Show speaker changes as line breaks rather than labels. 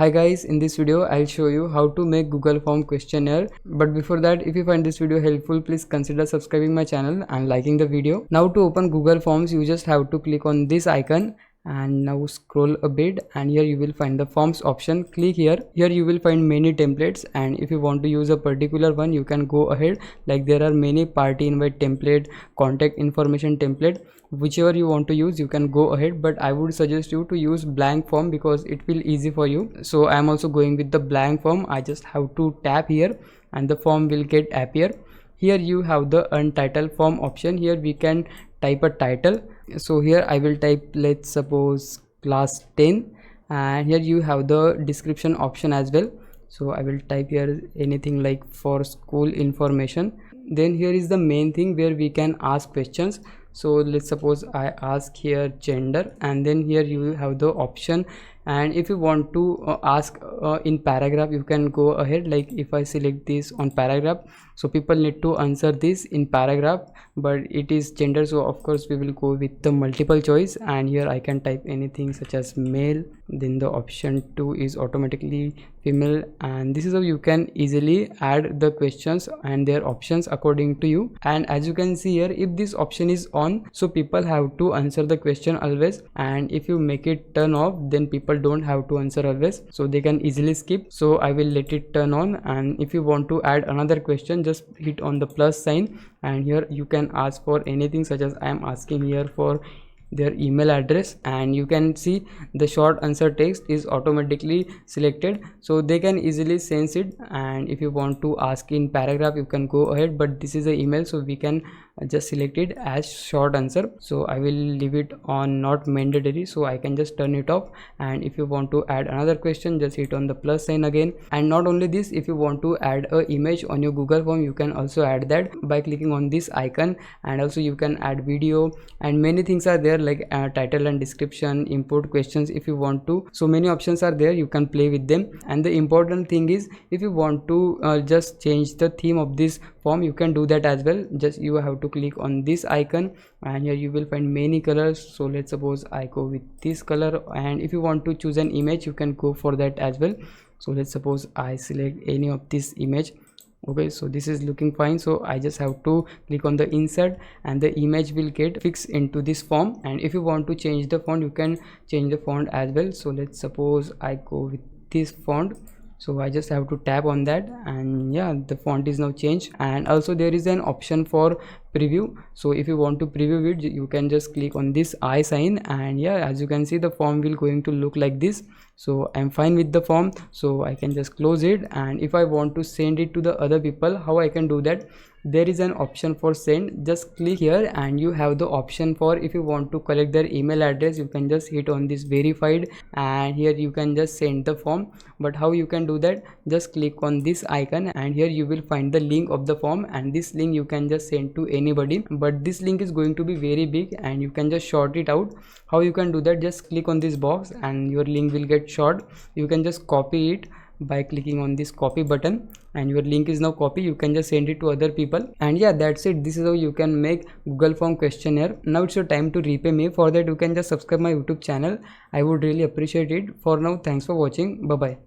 Hi guys, in this video I'll show you how to make Google Form questionnaire. But before that, if you find this video helpful, please consider subscribing my channel and liking the video. Now to open Google Forms, you just have to click on this icon and now scroll a bit, and here you will find the forms option. Click here. Here you will find many templates, and if you want to use a particular one, you can go ahead. Like there are many party invite template, contact information template. Whichever you want to use, you can go ahead, but I would suggest you to use blank form because it will easy for you. So I am also going with the blank form. I just have to tap here and the form will get appear. Here you have the untitled form option. Here we can type a title. So here I will type, let's suppose, class 10, and here you have the description option as well. So I will type here anything like for school information. Then here is the main thing where we can ask questions. So let's suppose I ask here gender, and then here you have the option. And if you want to ask in paragraph, you can go ahead. Like if I select this on paragraph, so people need to answer this in paragraph, but it is gender, so of course we will go with the multiple choice. And here I can type anything such as male, then the option 2 is automatically female, and this is how you can easily add the questions and their options according to you. And as you can see here, if this option is on, so people have to answer the question always, and if you make it turn off, then people don't have to answer always, so they can easily skip. So I will let it turn on, and if you want to add another question, just hit on the plus sign, and here you can ask for anything such as I am asking here for their email address, and you can see the short answer text is automatically selected, so they can easily sense it. And if you want to ask in paragraph, you can go ahead, but this is the email, so we can just select it as short answer. So I will leave it on not mandatory, so I can just turn it off. And if you want to add another question, just hit on the plus sign again. And not only this, if you want to add a image on your Google Form, you can also add that by clicking on this icon. And also you can add video, and many things are there, like title and description, import questions if you want to. So many options are there, you can play with them. And the important thing is, if you want to just change the theme of this form, you can do that as well. Just you have to click on this icon, and here you will find many colors. So let's suppose I go with this color, and if you want to choose an image, you can go for that as well. So let's suppose I select any of this image. Okay, so this is looking fine, so I just have to click on the insert, and the image will get fixed into this form. And if you want to change the font, you can change the font as well. So let's suppose I go with this font, so I just have to tap on that, and yeah, the font is now changed. And also there is an option for preview, so if you want to preview it, you can just click on this eye sign, and yeah, as you can see, the form will going to look like this. So I'm fine with the form, so I can just close it. And if I want to send it to the other people, how I can do that? There is an option for send. Just click here, and you have the option for, if you want to collect their email address, you can just hit on this verified, and here you can just send the form. But how you can do that? Just click on this icon, and here you will find the link of the form, and this link you can just send to anybody, but this link is going to be very big, and you can just short it out. How you can do that? Just click on this box, and your link will get short. You can just copy it by clicking on this copy button, and your link is now copy. You can just send it to other people, and yeah, that's it. This is how you can make Google Form questionnaire. Now it's your time to repay me. For that, you can just subscribe my YouTube channel. I would really appreciate it. For now, thanks for watching. Bye bye.